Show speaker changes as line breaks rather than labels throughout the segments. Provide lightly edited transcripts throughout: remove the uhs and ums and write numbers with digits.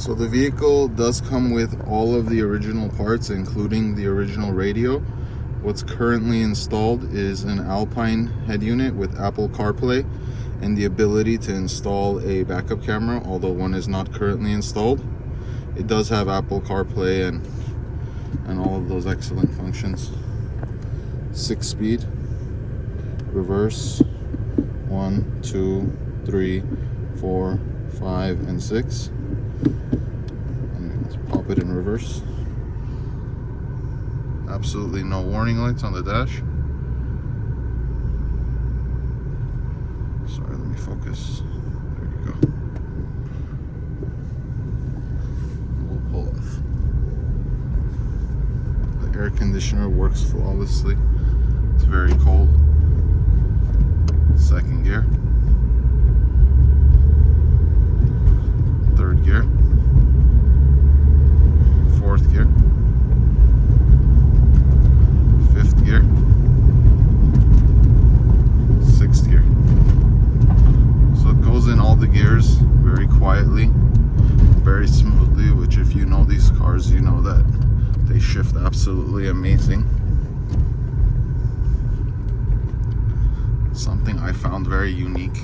So the vehicle does come with all of the original parts, including the original radio. What's currently installed is an Alpine head unit with Apple CarPlay and the ability to install a backup camera, although one is not currently installed. It does have Apple CarPlay and all of those excellent functions. 6-speed, reverse, 1, 2, 3, 4, 5, and 6. And let's pop it in reverse. Absolutely no warning lights on the dash. Sorry, let me focus. There you go. We'll pull off. The air conditioner works flawlessly. It's very cold. Second gear. Third gear. Fourth gear. Fifth gear. Sixth gear. So it goes in all the gears very quietly, very smoothly, which if you know these cars, you know that they shift absolutely amazing. Something I found very unique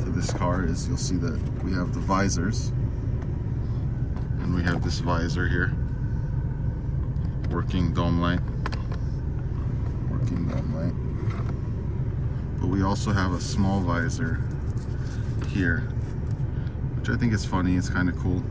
to this car is you'll see that we have the visors, and we have this visor here, working dome light, but we also have a small visor here, which I think is funny. It's kind of cool.